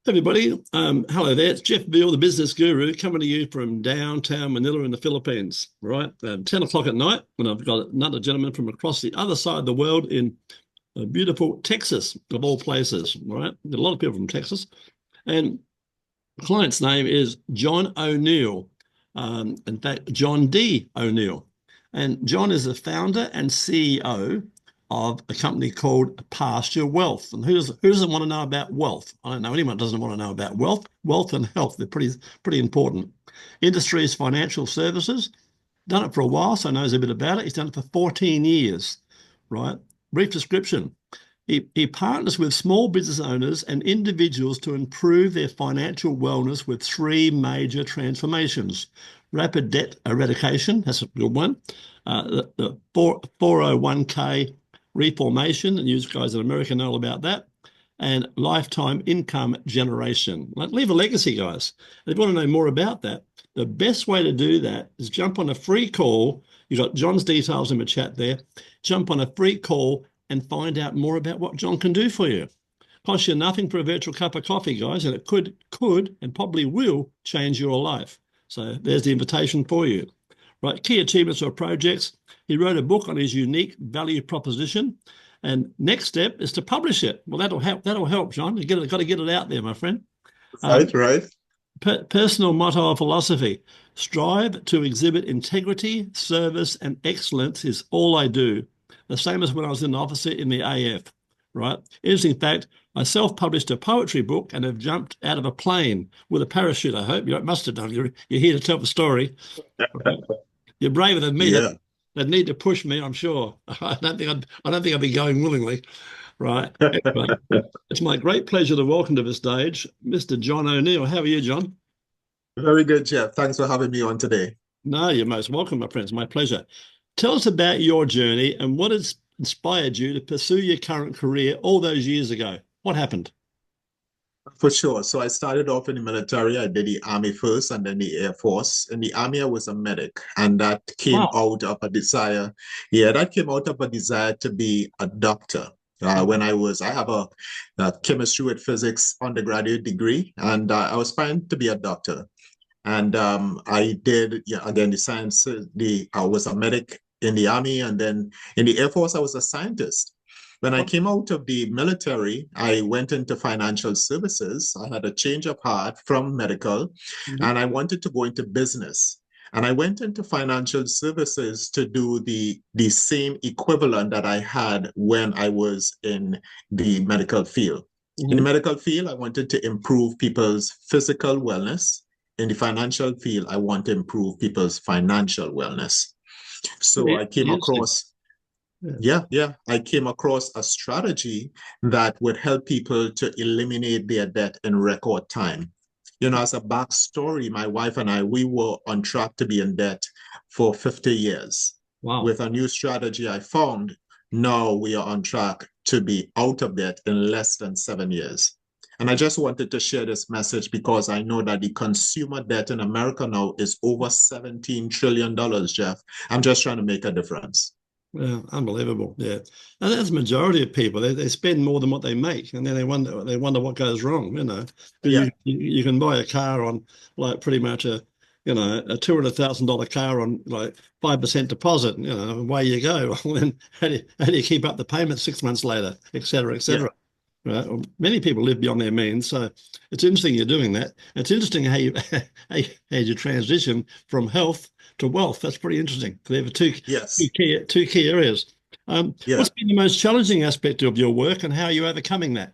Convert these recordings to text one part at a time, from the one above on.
Everybody, hello there. It's Jeff Veale, the business guru, coming to you from downtown Manila in the Philippines. Right, 10 o'clock at night, when I've got another gentleman from across the other side of the world in beautiful Texas, of all places. Right, a lot of people from Texas, and the client's name is Jon O'Neil. In fact, John D. O'Neil, and John is the founder and CEO of a company called Pasture Wealth. And who doesn't want to know about wealth? I don't know anyone doesn't want to know about wealth. Wealth and health, they're pretty important. Industry is financial services. Done it for a while, so knows a bit about it. He's done it for 14 years, right? Brief description. He partners with small business owners and individuals to improve their financial wellness with three major transformations. Rapid debt eradication, that's a good one. The 401k reformation, and you guys in America know all about that, and lifetime income generation. Leave a legacy, guys. If you want to know more about that, the best way to do that is jump on a free call. You've got John's details in the chat there. Jump on a free call and find out more about what John can do for you. Costs you nothing for a virtual cup of coffee, guys, and it could and probably will change your life. So there's the invitation for you. Right, key achievements or projects. He wrote a book on his unique value proposition, and next step is to publish it. Well, that'll help. That'll help, John. You got to get it out there, my friend. Right. Personal motto or philosophy: strive to exhibit integrity, service, and excellence is all I do. The same as when I was an officer in the AF. Right. Interesting fact: I self-published a poetry book and have jumped out of a plane with a parachute. I hope you must have done. You're here to tell the story. Right. You're braver than me. Yeah. They'd need to push me, I'm sure. I don't think I'd be going willingly. Right. Anyway, it's my great pleasure to welcome to the stage Mr. Jon O'Neil. How are you, John? Very good, Jeff. Thanks for having me on today. No, you're most welcome, my friends. My pleasure. Tell us about your journey and what has inspired you to pursue your current career all those years ago. What happened? For sure. So I started off in the military. I did the Army first and then the Air Force. In the Army, I was a medic, and that came Wow. out of a desire. Yeah, that came out of a desire to be a doctor. I have a chemistry with physics undergraduate degree, and I was trying to be a doctor. And I did, yeah, again, the science, I was a medic in the Army, and then in the Air Force, I was a scientist. When I came out of the military, I went into financial services. I had a change of heart from medical, Mhm. and I wanted to go into business. And I went into financial services to do the same equivalent that I had when I was in the medical field. In the Mhm. medical field, I wanted to improve people's physical wellness. In the financial field, I want to improve people's financial wellness. So I came Interesting. across Yeah. I came across a strategy that would help people to eliminate their debt in record time. You know, as a backstory, my wife and I, we were on track to be in debt for 50 years. Wow. With a new strategy I found, now we are on track to be out of debt in less than 7 years. And I just wanted to share this message because I know that the consumer debt in America now is over $17 trillion, Jeff. I'm just trying to make a difference. Yeah, unbelievable. Yeah, and that's the majority of people. They spend more than what they make, and then they wonder what goes wrong. Because Yeah. you can buy a car on like pretty much a $200,000 car on like 5% deposit. Away you go. Well, then how do you keep up the payment 6 months later, et cetera, et Yeah. cetera. Right? Well, many people live beyond their means, so it's interesting you're doing that. It's interesting how you how you transition from health to wealth. That's pretty interesting. They have Yes. two key areas. Yeah. What's been the most challenging aspect of your work, and how are you overcoming that?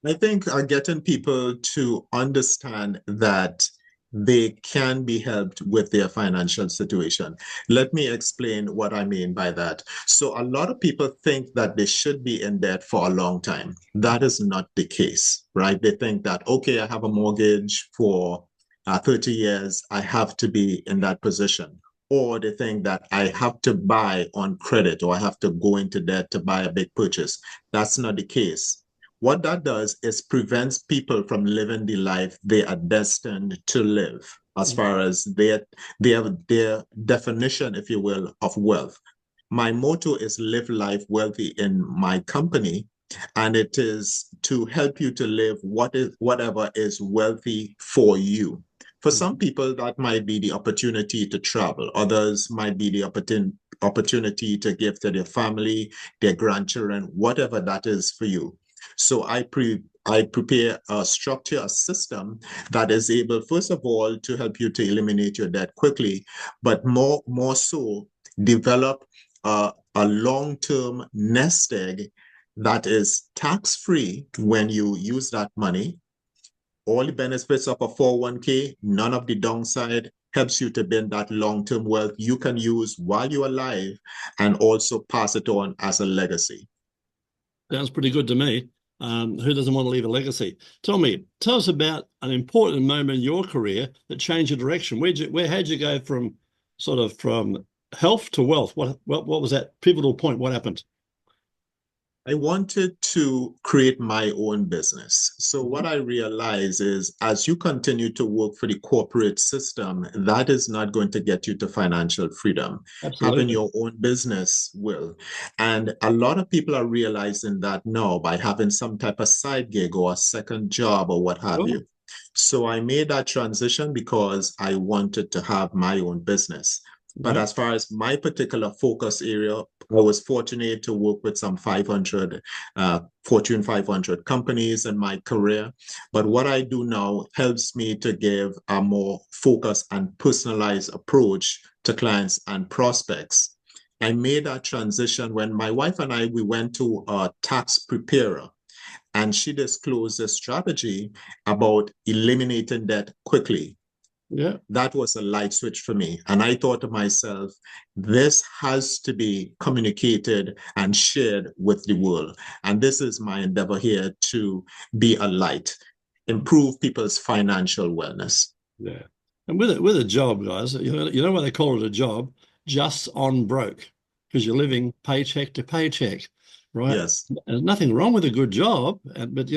I think getting people to understand that they can be helped with their financial situation. Let me explain what I mean by that. So, a lot of people think that they should be in debt for a long time. That is not the case, right? They think that, okay, I have a mortgage for 30 years, I have to be in that position. Or they think that I have to buy on credit or I have to go into debt to buy a big purchase. That's not the case. What that does is prevents people from living the life they are destined to live, as far as their definition, if you will, of wealth. My motto is live life wealthy in my company. and it is to help you to live whatever is wealthy for you. For some people, that might be the opportunity to travel. Others might be the opportunity to give to their family, their grandchildren, whatever that is for you. So I prepare a structure, a system that is able, first of all, to help you to eliminate your debt quickly, but more so, develop a long-term nest egg that is tax-free when you use that money. All the benefits of a 401k, none of the downside, helps you to build that long-term wealth you can use while you're alive and also pass it on as a legacy. Sounds pretty good to me. Who doesn't want to leave a legacy? Tell us about an important moment in your career that changed your direction. How'd you go from health to wealth? What was that pivotal point? What happened? I wanted to create my own business. So what I realize is as you continue to work for the corporate system, that is not going to get you to financial freedom. Absolutely. Having your own business will. And a lot of people are realizing that now by having some type of side gig or a second job or what have you. So I made that transition because I wanted to have my own business. But as far as my particular focus area, I was fortunate to work with some 500 Fortune 500 companies in my career. But what I do now helps me to give a more focused and personalized approach to clients and prospects. I made that transition when my wife and we went to a tax preparer, and she disclosed a strategy about eliminating debt quickly. Yeah, that was a light switch for me. And I thought to myself, this has to be communicated and shared with the world. And this is my endeavor here, to be a light, improve people's financial wellness. Yeah. And with a job, guys, you know why they call it a job? Just on broke, because you're living paycheck to paycheck, right? Yes. There's nothing wrong with a good job, but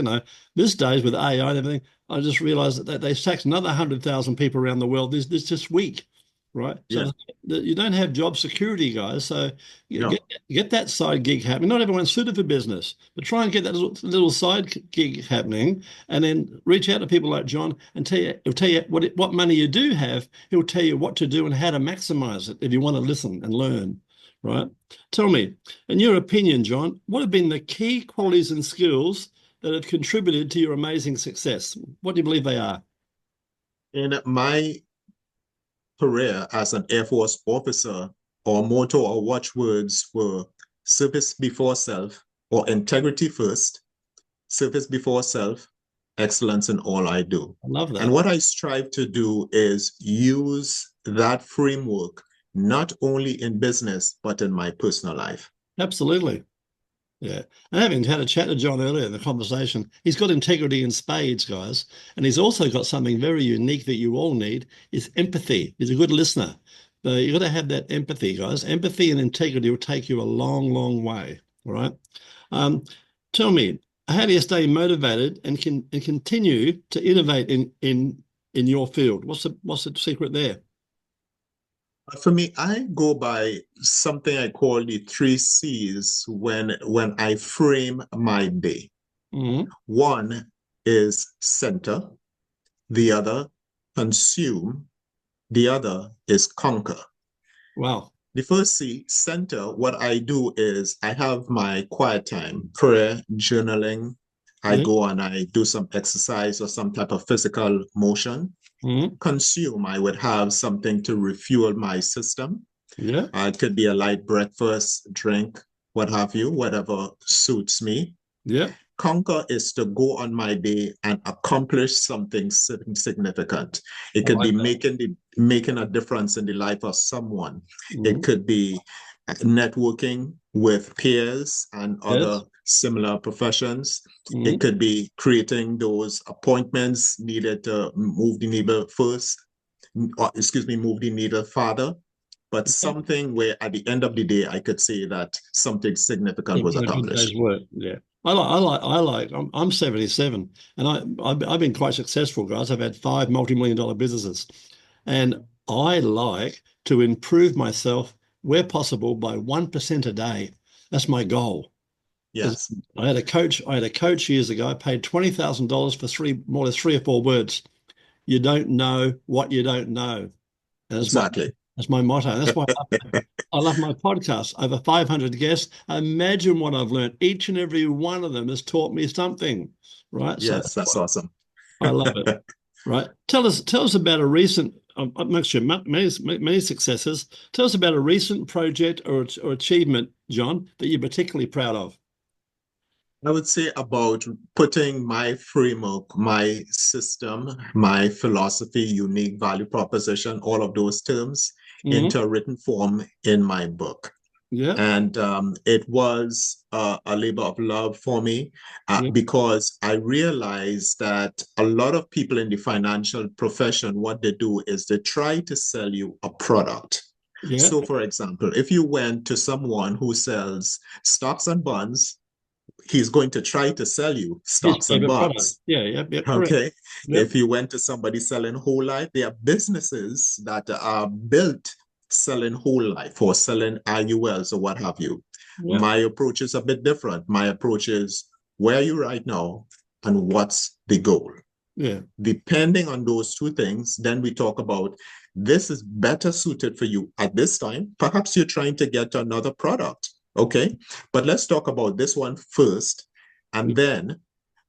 these days with AI and everything, I just realized that they sacked another 100,000 people around the world this week, right? Yeah. So you don't have job security, guys. So No. get that side gig happening. Not everyone's suited for business, but try and get that little side gig happening, and then reach out to people like Jon and he'll tell you what money you do have. He'll tell you what to do and how to maximize it if you want to listen and learn, right? Tell me, in your opinion, Jon, what have been the key qualities and skills that have contributed to your amazing success? What do you believe they are? In my career as an Air Force officer, our motto or watchwords were service before self, or integrity first, service before self, excellence in all I do. I love that. And what I strive to do is use that framework not only in business, but in my personal life. Absolutely. Yeah. And having had a chat to Jon earlier in the conversation, he's got integrity in spades, guys. And he's also got something very unique that you all need, is empathy. He's a good listener. But you've got to have that empathy, guys. Empathy and integrity will take you a long, long way. All right. Tell me, how do you stay motivated and continue to innovate in your field? What's the secret there? For me, I go by something I call the 3 C's when I frame my day. Mm-hmm. One is center, the other consume, the other is conquer. Wow. The first C, center, what I do is I have my quiet time, prayer, journaling. I go and I do some exercise or some type of physical motion. Mm-hmm. Consume, I would have something to refuel my system. Yeah. It could be a light breakfast, drink, what have you, whatever suits me. Yeah. Conquer is to go on my day and accomplish something significant. It could be making a difference in the life of someone. Mm-hmm. It could be networking with peers and other similar professions. Mm-hmm. It could be creating those appointments needed to move the needle move the needle farther. But something where at the end of the day, I could say that something significant was accomplished. Work. Yeah. I'm 77 and I've been quite successful, guys. I've had 5 multi-million-dollar businesses, and I like to improve myself where possible by 1% a day. That's my goal. Yes. I had a coach years ago. I paid $20,000 for more or less 3 or 4 words. You don't know what you don't know. And Exactly. that's my motto. And that's why I love my podcast. Over 500 guests. Imagine what I've learned. Each and every one of them has taught me something, right? So Yes, that's awesome. I love it. Right. Tell us about a recent, amongst your many successes. Tell us about a recent project or achievement, Jon, that you're particularly proud of. I would say about putting my framework, my system, my philosophy, unique value proposition, all of those terms Hmm. into a written form in my book. Yeah. And it was a labor of love for me Yeah. because I realized that a lot of people in the financial profession, what they do is they try to sell you a product. Yeah. So, for example, if you went to someone who sells stocks and bonds, he's going to try to sell you His stocks and favorite product. bonds. Yeah. Yeah. Yeah. Correct. Okay. Yep. If you went to somebody selling whole life, there are businesses that are built selling whole life or selling IULs or what have you. Yep. My approach is a bit different. My approach is where are you right now and what's the goal? Yeah. Depending on those two things, then we talk about this is better suited for you at this time. Perhaps you're trying to get to another product. Okay. But let's talk about this one first. And then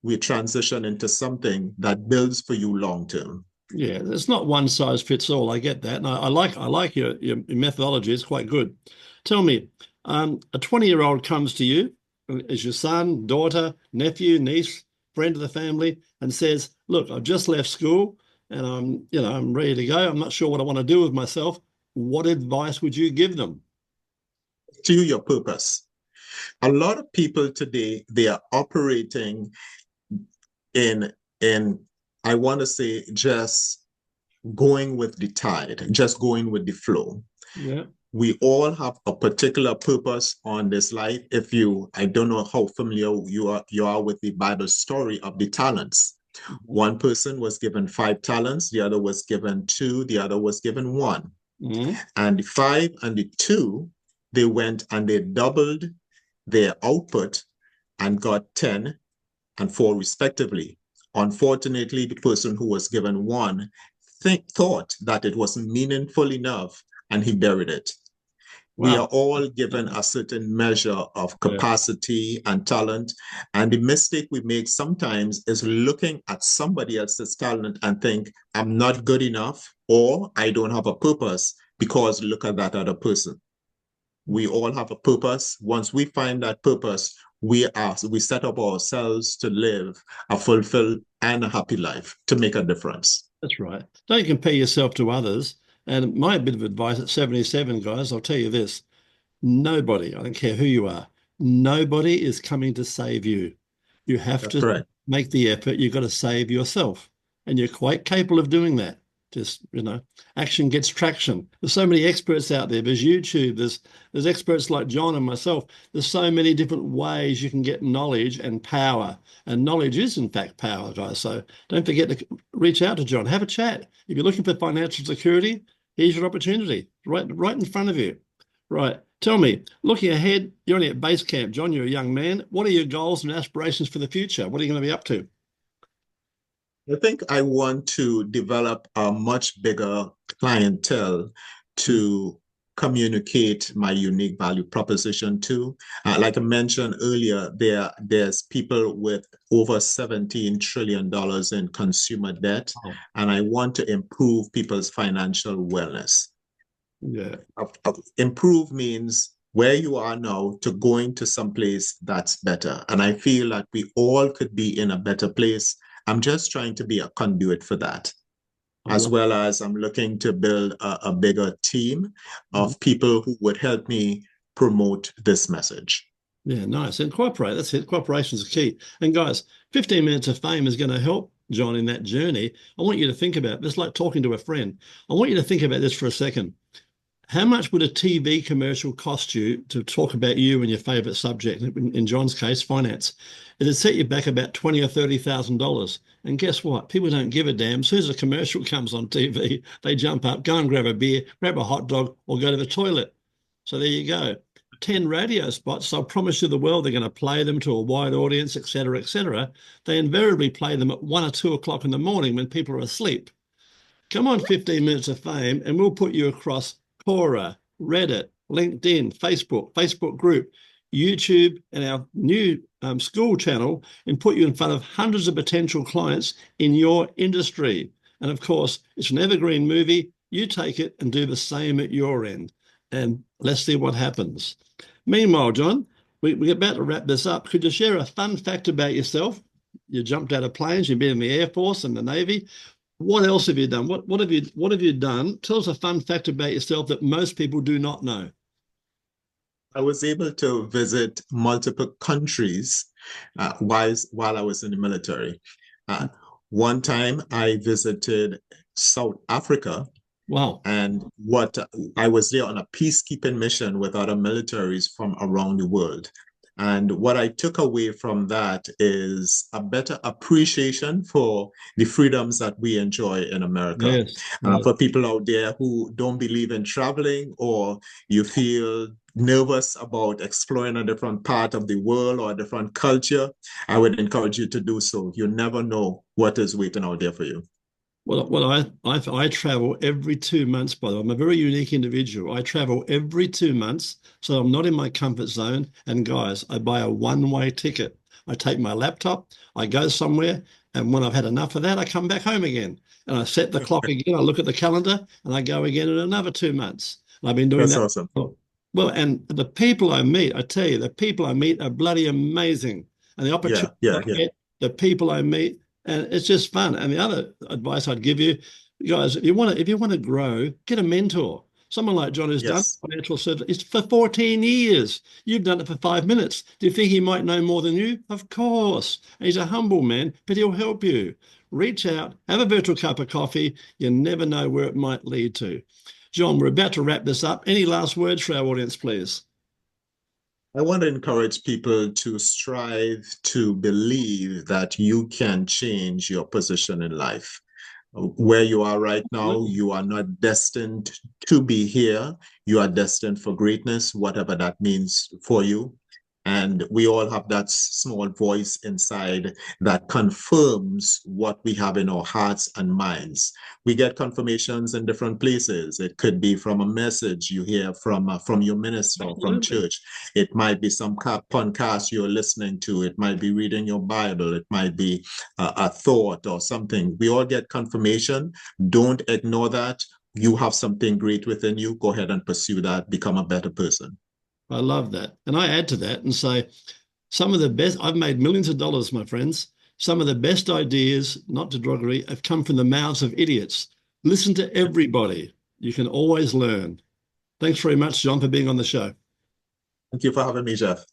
we transition into something that builds for you long term. Yeah. It's not one size fits all. I get that. And I like your methodology. It's quite good. Tell me, a 20-year-old comes to you, is your son, daughter, nephew, niece, friend of the family, and says, "Look, I've just left school and I'm ready to go. I'm not sure what I want to do with myself." What advice would you give them? To your purpose. A lot of people today, they are operating in I want to say just going with the tide, just going with the flow. Yeah. We all have a particular purpose on this life. I don't know how familiar you are with the Bible story of the talents. One person was given 5 talents, the other was given 2, the other was given 1. Mm-hmm. And the 5 and the 2, they went and they doubled their output and got 10 and 4 respectively. Unfortunately, the person who was given 1 thought that it wasn't meaningful enough and he buried it. We Wow. are all given a certain measure of Yeah. capacity and talent. And the mistake we make sometimes is looking at somebody else's talent and think, I'm not good enough, or I don't have a purpose because look at that other person. We all have a purpose. Once we find that purpose, we set up ourselves to live a fulfilled and a happy life to make a difference. That's right. Don't compare yourself to others. And my bit of advice at 77, guys, I'll tell you this. Nobody, I don't care who you are, nobody is coming to save you. You have That's to correct. make the effort. You've got to save yourself. And you're quite capable of doing that. Just, action gets traction. There's so many experts out there. There's YouTube. There's experts like Jon and myself. There's so many different ways you can get knowledge and power. And knowledge is, in fact, power, guys. So don't forget to reach out to Jon. Have a chat. If you're looking for financial security, here's your opportunity right in front of you. Right. Tell me, looking ahead, you're only at base camp, Jon. You're a young man. What are your goals and aspirations for the future? What are you going to be up to? I think I want to develop a much bigger clientele to communicate my unique value proposition to. Like I mentioned earlier, there's people with over $17 trillion in consumer debt, Oh, and I want to improve people's financial wellness. yeah. Improve means where you are now to going to some place that's better. And I feel like we all could be in a better place. I'm just trying to be a conduit for that, I as love well as I'm looking to build a bigger team it. of people who would help me promote this message. Yeah, nice. And cooperate. That's it. Cooperation is key. And guys, 15 minutes of fame is going to help Jon in that journey. I want you to think about this like talking to a friend. I want you to think about this for a second. How much would a TV commercial cost you to talk about you and your favorite subject? In Jon's case, finance. It'd set you back about $20,000 or $30,000. And guess what? People don't give a damn. As soon as a commercial comes on TV, they jump up, go and grab a beer, grab a hot dog, or go to the toilet. So there you go. 10 radio spots, they'll promise you the world they're going to play them to a wide audience, etc., etc. They invariably play them at 1 or 2 o'clock in the morning when people are asleep. Come on, 15 minutes of fame, and we'll put you across Quora, Reddit, LinkedIn, Facebook group, YouTube, and our new school channel, and put you in front of hundreds of potential clients in your industry. And of course, it's an evergreen movie. You take it and do the same at your end. And let's see what happens. Meanwhile, Jon, we're about to wrap this up. Could you share a fun fact about yourself? You jumped out of planes, you've been in the Air Force and the Navy. What else have you done? What have you done? Tell us a fun fact about yourself that most people do not know. I was able to visit multiple countries while I was in the military. One time I visited South Africa. Wow. And I was there on a peacekeeping mission with other militaries from around the world. And what I took away from that is a better appreciation for the freedoms that we enjoy in America. Yes. For people out there who don't believe in traveling, or you feel nervous about exploring a different part of the world or a different culture, I would encourage you to do so. You never know what is waiting out there for you. Well, I travel every 2 months, by the way. I'm a very unique individual. I travel every 2 months, so I'm not in my comfort zone. And guys, I buy a one-way ticket. I take my laptop, I go somewhere, and when I've had enough of that, I come back home again. And I set the clock again, I look at the calendar, and I go again in another 2 months. And I've been doing that. That's awesome. Well, and the people I meet, I tell you, the people I meet are bloody amazing. And the opportunity I get, the people I meet, and it's just fun. And the other advice I'd give you, guys, if you want to grow, get a mentor. Someone like Jon who's done financial services for 14 years. You've done it for 5 minutes. Do you think he might know more than you? Of course. And he's a humble man, but he'll help you. Reach out, have a virtual cup of coffee. You never know where it might lead to. Jon, we're about to wrap this up. Any last words for our audience, please? I want to encourage people to strive to believe that you can change your position in life. Where you are right now, you are not destined to be here. You are destined for greatness, whatever that means for you. And we all have that small voice inside that confirms what we have in our hearts and minds. We get confirmations in different places. It could be from a message you hear from your minister, from church. It might be some podcast you're listening to. It might be reading your Bible. It might be a thought or something. We all get confirmation. Don't ignore that. You have something great within you. Go ahead and pursue that. Become a better person. I love that. And I add to that and say, some of the best, I've made millions of dollars, my friends. Some of the best ideas, not to derogatory, have come from the mouths of idiots. Listen to everybody. You can always learn. Thanks very much, Jon, for being on the show. Thank you for having me, Jeff.